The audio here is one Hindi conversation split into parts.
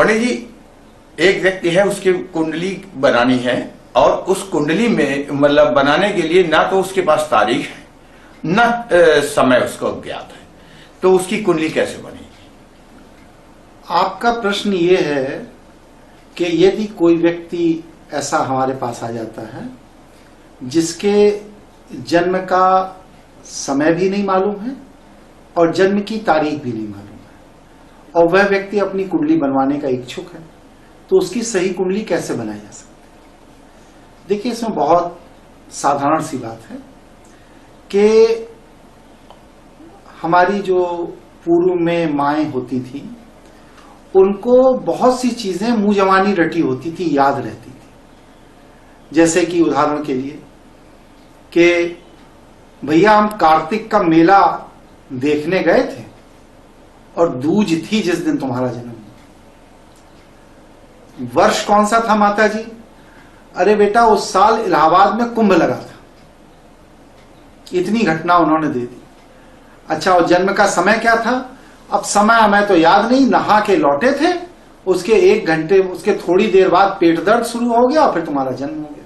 पंडित जी, एक व्यक्ति है, उसकी कुंडली बनानी है और उस कुंडली में मतलब बनाने के लिए ना तो उसके पास तारीख है ना समय उसको ज्ञात है, तो उसकी कुंडली कैसे बनेगी? आपका प्रश्न ये है कि यदि कोई व्यक्ति ऐसा हमारे पास आ जाता है जिसके जन्म का समय भी नहीं मालूम है और जन्म की तारीख भी नहीं मालूम है और वह व्यक्ति अपनी कुंडली बनवाने का इच्छुक है, तो उसकी सही कुंडली कैसे बनाई जा सकती है? देखिए, इसमें बहुत साधारण सी बात है कि हमारी जो पूर्व में माएँ होती थी उनको बहुत सी चीजें मुंह जवानी रटी होती थी, याद रहती थी। जैसे कि उदाहरण के लिए कि भैया हम कार्तिक का मेला देखने गए थे और दूज थी जिस दिन तुम्हारा जन्म हुआ। वर्ष कौन सा था माता जी? अरे बेटा, उस साल इलाहाबाद में कुंभ लगा था। इतनी घटना उन्होंने दे दी। अच्छा, और जन्म का समय क्या था? अब समय हमें तो याद नहीं, नहा के लौटे थे, उसके 1 घंटे, उसके थोड़ी देर बाद पेट दर्द शुरू हो गया और फिर तुम्हारा जन्म हो गया।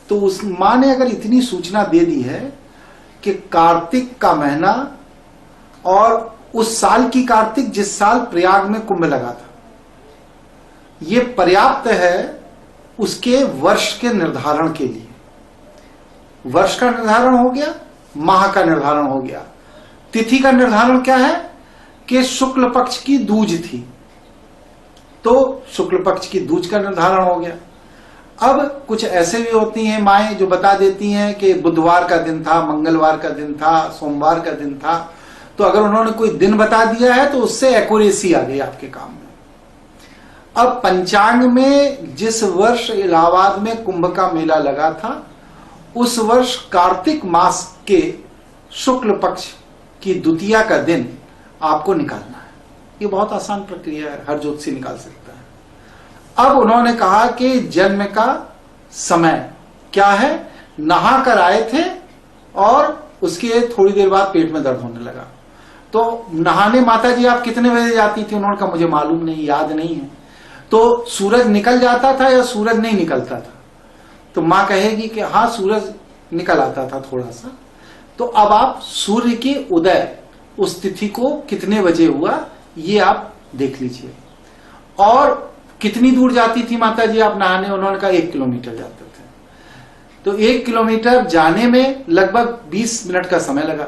तो उस मां ने अगर इतनी सूचना दे दी है कि कार्तिक का महीना और उस साल की कार्तिक जिस साल प्रयाग में कुंभ लगा था, यह पर्याप्त है उसके वर्ष के निर्धारण के लिए। वर्ष का निर्धारण हो गया, माह का निर्धारण हो गया, तिथि का निर्धारण क्या है कि शुक्ल पक्ष की दूज थी, तो शुक्ल पक्ष की दूज का निर्धारण हो गया। अब कुछ ऐसे भी होती हैं माएँ जो बता देती हैं कि बुधवार का दिन था, मंगलवार का दिन था, सोमवार का दिन था, तो अगर उन्होंने कोई दिन बता दिया है तो उससे एक्यूरेसी आ गई आपके काम में। अब पंचांग में जिस वर्ष इलाहाबाद में कुंभ का मेला लगा था, उस वर्ष कार्तिक मास के शुक्ल पक्ष की द्वितीया का दिन आपको निकालना है। ये बहुत आसान प्रक्रिया है, हर ज्योतिषी निकाल सकता है। अब उन्होंने कहा कि जन्म का समय क्या है? नहा कर आए थे और उसके थोड़ी देर बाद पेट में दर्द होने लगा। तो नहाने माता जी आप कितने बजे जाती थी? उन्होंने कहा मुझे मालूम नहीं, याद नहीं है। तो सूरज निकल जाता था या सूरज नहीं निकलता था? तो मां कहेगी कि हाँ, सूरज निकल आता था थोड़ा सा। तो अब आप सूर्य के उदय उस तिथि को कितने बजे हुआ ये आप देख लीजिए। और कितनी दूर जाती थी माता जी आप नहाने? उन्होंने कहा 1 किलोमीटर जाते थे। तो 1 किलोमीटर जाने में लगभग 20 मिनट का समय लगा।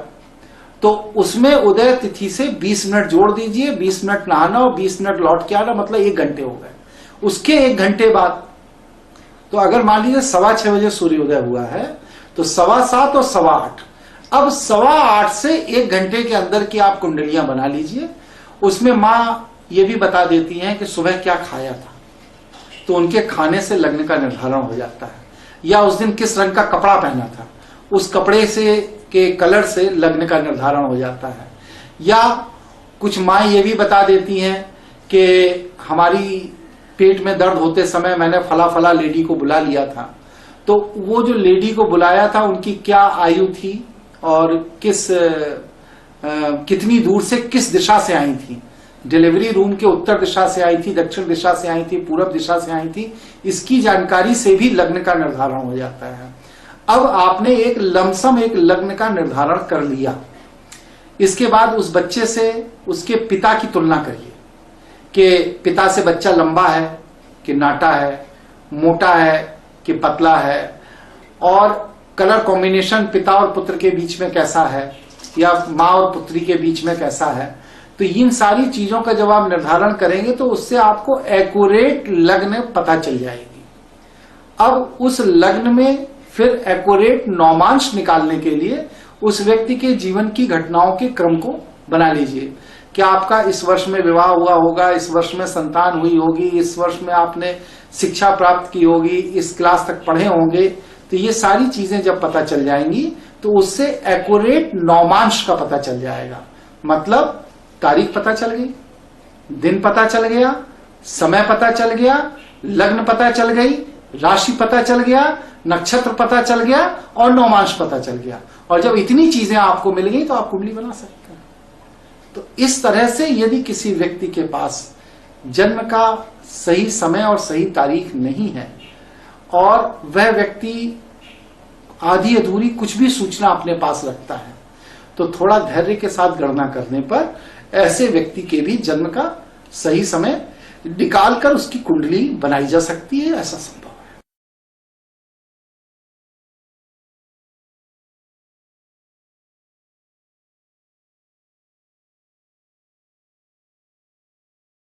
तो उसमें उदय तिथि से 20 मिनट जोड़ दीजिए, 20 मिनट नहाना और 20 मिनट लौट के आना, मतलब 1 घंटे हो गए। उसके 1 घंटे बाद, तो अगर मान लीजिए 6:15 बजे सूर्योदय हुआ है तो 7:15 और 8:15, अब 8:15 से 1 घंटे के अंदर की आप कुंडलियां बना लीजिए। उसमें मां ये भी बता देती हैं कि सुबह क्या खाया था, तो उनके खाने से लग्न का निर्धारण हो जाता है। या उस दिन किस रंग का कपड़ा पहना था, उस कपड़े से के कलर से लग्न का निर्धारण हो जाता है। या कुछ माँ ये भी बता देती हैं कि हमारी पेट में दर्द होते समय मैंने फला फला लेडी को बुला लिया था, तो वो जो लेडी को बुलाया था उनकी क्या आयु थी और कितनी दूर से किस दिशा से आई थी, डिलीवरी रूम के उत्तर दिशा से आई थी, दक्षिण दिशा से आई थी, पूर्व दिशा से आई थी, इसकी जानकारी से भी लग्न का निर्धारण हो जाता है। अब आपने एक लमसम एक लग्न का निर्धारण कर लिया। इसके बाद उस बच्चे से उसके पिता की तुलना करिए कि पिता से बच्चा लंबा है कि नाटा है, मोटा है कि पतला है, और कलर कॉम्बिनेशन पिता और पुत्र के बीच में कैसा है या माँ और पुत्री के बीच में कैसा है। तो इन सारी चीजों का जब आप निर्धारण करेंगे तो उससे आपको एक्यूरेट लग्न पता चल जाएगी। अब उस लग्न में फिर एक्यूरेट नौमांश निकालने के लिए उस व्यक्ति के जीवन की घटनाओं के क्रम को बना लीजिए कि आपका इस वर्ष में विवाह हुआ होगा, इस वर्ष में संतान हुई होगी, इस वर्ष में आपने शिक्षा प्राप्त की होगी, इस क्लास तक पढ़े होंगे। तो ये सारी चीजें जब पता चल जाएंगी तो उससे एक्यूरेट नौमांश का पता चल जाएगा। मतलब तारीख पता चल गई, दिन पता चल गया, समय पता चल गया, लग्न पता चल गई, राशि पता चल गया, नक्षत्र पता चल गया और नौमांश पता चल गया। और जब इतनी चीजें आपको मिल गई तो आप कुंडली बना सकते हैं। तो इस तरह से यदि किसी व्यक्ति के पास जन्म का सही समय और सही तारीख नहीं है और वह व्यक्ति आधी अधूरी कुछ भी सूचना अपने पास रखता है, तो थोड़ा धैर्य के साथ गणना करने पर ऐसे व्यक्ति के भी जन्म का सही समय निकालकर उसकी कुंडली बनाई जा सकती है, ऐसा संभव।